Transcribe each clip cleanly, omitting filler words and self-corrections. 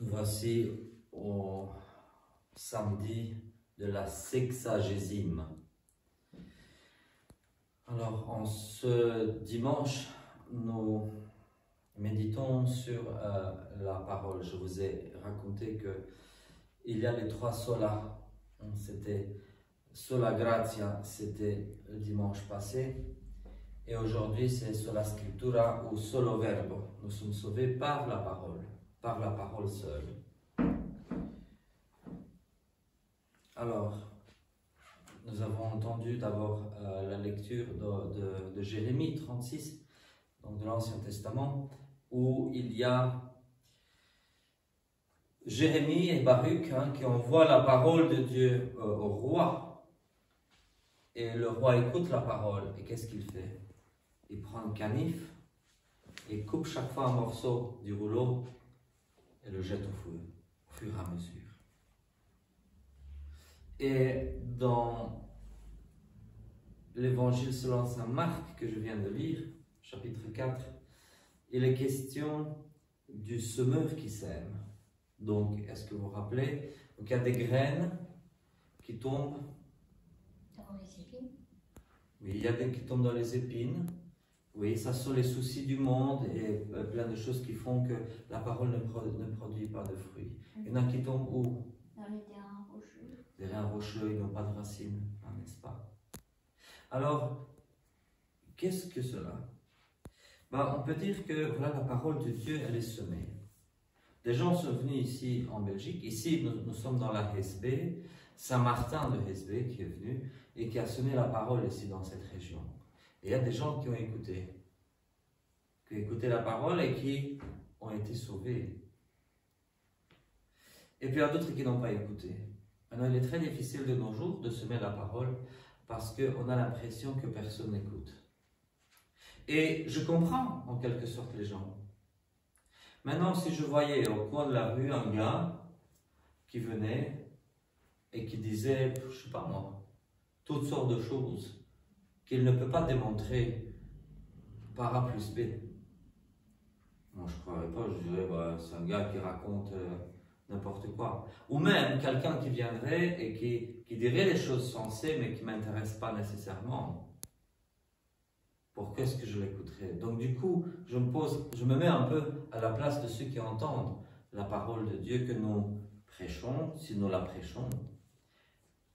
Nous voici au samedi de la sexagésime. Alors, en ce dimanche, nous méditons sur la parole. Je vous ai raconté que il y a les trois solas. C'était sola gratia, c'était le dimanche passé. Et aujourd'hui, c'est sola scriptura ou solo verbo. Nous sommes sauvés par la parole seule. Alors, nous avons entendu d'abord la lecture de Jérémie 36, donc de l'Ancien Testament, où il y a Jérémie et Baruch qui envoient la parole de Dieu au roi. Et le roi écoute la parole. Et qu'est-ce qu'il fait? Il prend un canif et coupe chaque fois un morceau du rouleau et le jette au feu, au fur et à mesure. Et dans l'évangile selon saint Marc que je viens de lire, chapitre 4, il est question du semeur qui sème. Donc, est-ce que vous vous rappelez? Donc, il y a des graines qui tombent. Dans les épines? Oui, il y a des qui tombent dans les épines. Oui, ça sont les soucis du monde et plein de choses qui font que la parole ne produit pas de fruits. Il y en a qui tombent où? Dans les terrains rocheux. Les terrains rocheux, ils n'ont pas de racines, n'est-ce pas? Alors, qu'est-ce que cela? On peut dire que voilà, la parole de Dieu, elle est semée. Des gens sont venus ici en Belgique. Ici, nous sommes dans la Hesbaye, Saint-Martin de Hesbaye qui est venu et qui a semé la parole ici dans cette région. Et il y a des gens qui ont écouté la parole et qui ont été sauvés. Et puis il y a d'autres qui n'ont pas écouté. Maintenant, il est très difficile de nos jours de semer la parole parce qu'on a l'impression que personne n'écoute. Et je comprends en quelque sorte les gens. Maintenant, si je voyais au coin de la rue un gars qui venait et qui disait, je ne sais pas moi, toutes sortes de choses qu'il ne peut pas démontrer par A plus B. Moi, je ne croirais pas, je dirais, c'est un gars qui raconte n'importe quoi. Ou même quelqu'un qui viendrait et qui dirait les choses sensées, mais qui ne m'intéresse pas nécessairement. Pourquoi est-ce que je l'écouterais? Donc du coup, je me mets un peu à la place de ceux qui entendent la parole de Dieu que nous prêchons, si nous la prêchons,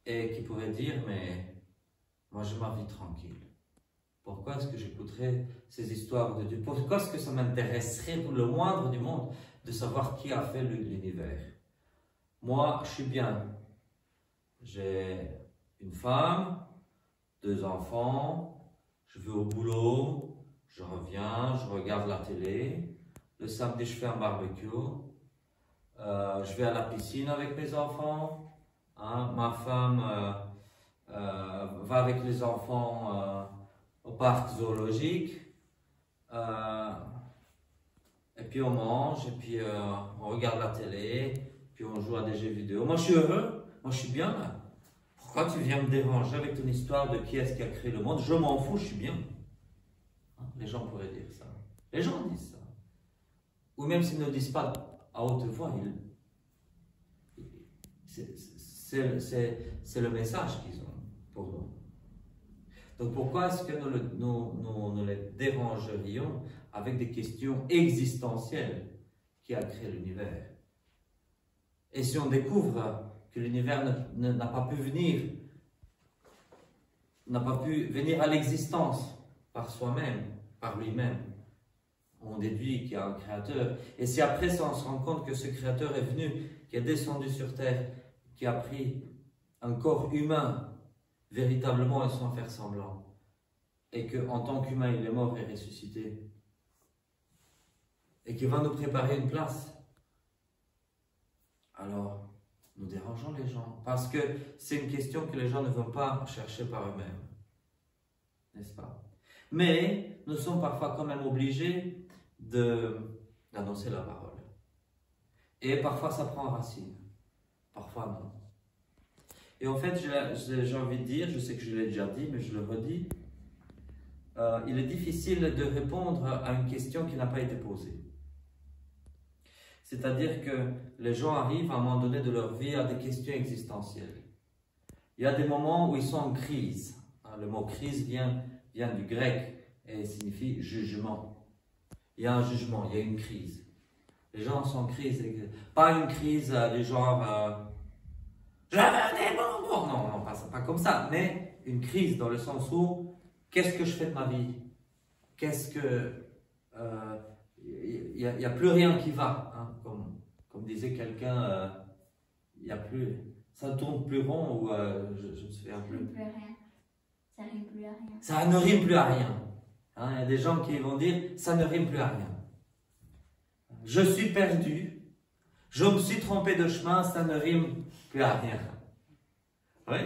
et qui pourraient dire, mais moi, j'ai ma vie tranquille. Pourquoi est-ce que j'écouterais ces histoires de Dieu? Pourquoi est-ce que ça m'intéresserait pour le moindre du monde de savoir qui a fait l'univers? Moi, je suis bien. J'ai une femme, 2 enfants, je vais au boulot, je reviens, je regarde la télé. Le samedi, je fais un barbecue. Je vais à la piscine avec mes enfants. Ma femme va avec les enfants au parc zoologique, et puis on mange, et puis on regarde la télé, puis on joue à des jeux vidéo. Moi je suis heureux, moi je suis bien là. Pourquoi tu viens me déranger avec ton histoire de qui est-ce qui a créé le monde? Je m'en fous, je suis bien. Les gens pourraient dire ça. Les gens disent ça. Ou même s'ils ne disent pas à haute voix, c'est le message qu'ils ont pour nous. Donc pourquoi est-ce que nous les dérangerions avec des questions existentielles qui a créé l'univers? Et si on découvre que l'univers n'a pas pu venir à l'existence par soi-même, par lui-même, on déduit qu'il y a un créateur. Et si après ça on se rend compte que ce créateur est venu, qui est descendu sur terre, qui a pris un corps humain véritablement et sans faire semblant, et qu'en tant qu'humain il est mort et ressuscité, et qu'il va nous préparer une place, alors nous dérangeons les gens, parce que c'est une question que les gens ne vont pas chercher par eux-mêmes, n'est-ce pas? Mais nous sommes parfois quand même obligés d'annoncer la parole, et parfois ça prend racine, parfois non. Et en fait, j'ai envie de dire, je sais que je l'ai déjà dit, mais je le redis, il est difficile de répondre à une question qui n'a pas été posée. C'est-à-dire que les gens arrivent à un moment donné de leur vie à des questions existentielles. Il y a des moments où ils sont en crise. Le mot crise vient du grec et signifie jugement. Il y a un jugement, il y a une crise. Les gens sont en crise. Pas une crise du genre je veux des bonbons. Non, pas comme ça. Mais une crise dans le sens où qu'est-ce que je fais de ma vie? Qu'est-ce que. Il n'y a plus rien qui va. Hein, comme disait quelqu'un, il y a plus. Ça ne tourne plus rond ou je ne me souviens plus. Ça ne rime plus à rien. Ça ne rime plus à rien. Hein, il y a des gens qui vont dire ça ne rime plus à rien. Je suis perdu. Je me suis trompé de chemin, ça ne rime plus à rien. Oui.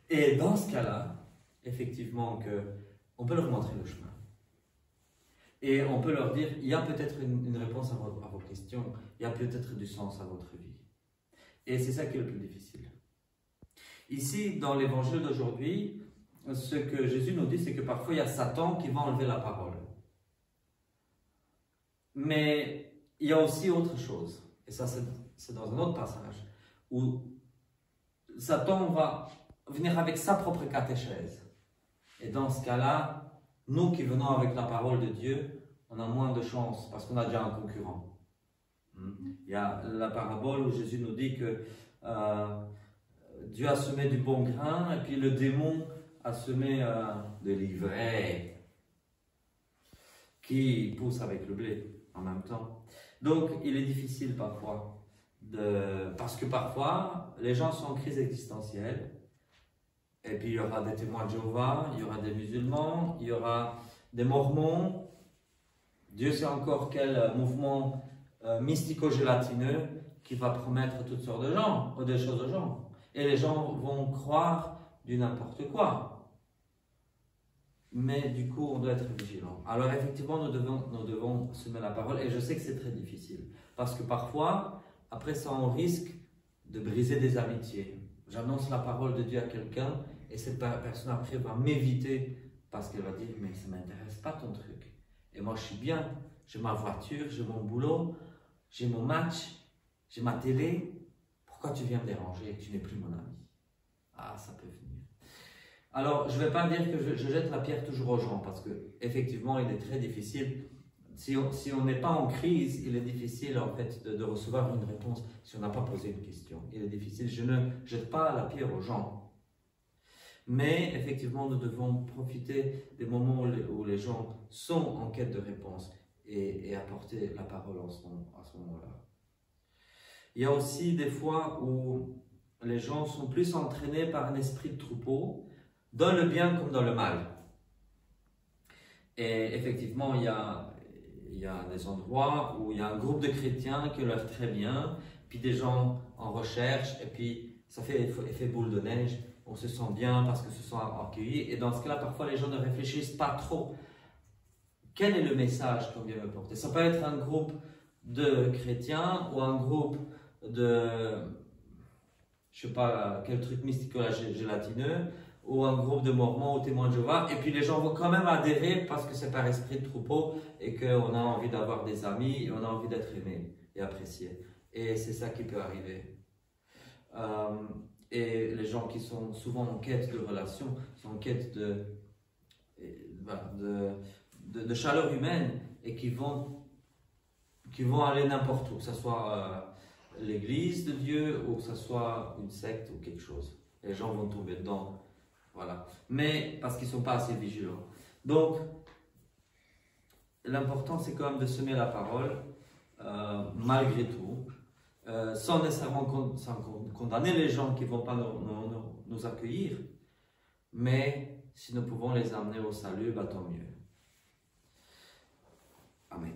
Et dans ce cas-là, effectivement, on peut leur montrer le chemin. Et on peut leur dire, il y a peut-être une réponse à vos questions, il y a peut-être du sens à votre vie. Et c'est ça qui est le plus difficile. Ici, dans l'évangile d'aujourd'hui, ce que Jésus nous dit, c'est que parfois il y a Satan qui va enlever la parole. Mais il y a aussi autre chose, et ça c'est dans un autre passage, où Satan va venir avec sa propre catéchèse. Et dans ce cas-là, nous qui venons avec la parole de Dieu, on a moins de chance parce qu'on a déjà un concurrent. Il y a la parabole où Jésus nous dit que Dieu a semé du bon grain et puis le démon a semé de l'ivraie qui pousse avec le blé en même temps. Donc il est difficile parfois, parce que parfois les gens sont en crise existentielle. Et puis il y aura des témoins de Jéhovah, il y aura des musulmans, il y aura des mormons. Dieu sait encore quel mouvement mystico-gélatineux qui va promettre toutes sortes de gens, ou des choses aux gens. Et les gens vont croire du n'importe quoi. Mais du coup, on doit être vigilant. Alors effectivement, nous devons semer la parole. Et je sais que c'est très difficile. Parce que parfois, après ça, on risque de briser des amitiés. J'annonce la parole de Dieu à quelqu'un et cette personne après va m'éviter parce qu'elle va dire « mais ça ne m'intéresse pas ton truc. Et moi je suis bien, j'ai ma voiture, j'ai mon boulot, j'ai mon match, j'ai ma télé. Pourquoi tu viens me déranger et que tu n'es plus mon ami ?» Ah, ça peut venir. Alors, je ne vais pas dire que je jette la pierre toujours aux gens parce qu'effectivement, il est très difficile. Si on n'est pas en crise, il est difficile en fait de recevoir une réponse si on n'a pas posé une question. Il est difficile. Je ne jette pas la pierre aux gens. Mais effectivement, nous devons profiter des moments où les gens sont en quête de réponse et apporter la parole à ce moment-là. Il y a aussi des fois où les gens sont plus entraînés par un esprit de troupeau, dans le bien comme dans le mal. Et effectivement, il y a des endroits où il y a un groupe de chrétiens qui leur très bien, puis des gens en recherche, et puis ça fait effet boule de neige, on se sent bien parce que se sont accueillis, et dans ce cas-là, parfois les gens ne réfléchissent pas trop. Quel est le message qu'on vient me porter? Ça peut être un groupe de chrétiens ou un groupe de, je sais pas, quel truc mystico-gélatineux, ou un groupe de mormons ou témoins de Jéhovah, et puis les gens vont quand même adhérer parce que c'est par esprit de troupeau et qu'on a envie d'avoir des amis et on a envie d'être aimé et apprécié. Et c'est ça qui peut arriver. Et les gens qui sont souvent en quête de relations, sont en quête de chaleur humaine et qui vont aller n'importe où, que ce soit l'église de Dieu ou que ce soit une secte ou quelque chose. Les gens vont tomber dedans. Voilà. Mais parce qu'ils ne sont pas assez vigilants. Donc, l'important, c'est quand même de semer la parole, malgré tout, sans nécessairement condamner les gens qui ne vont pas nous accueillir. Mais si nous pouvons les amener au salut, bah, tant mieux. Amen.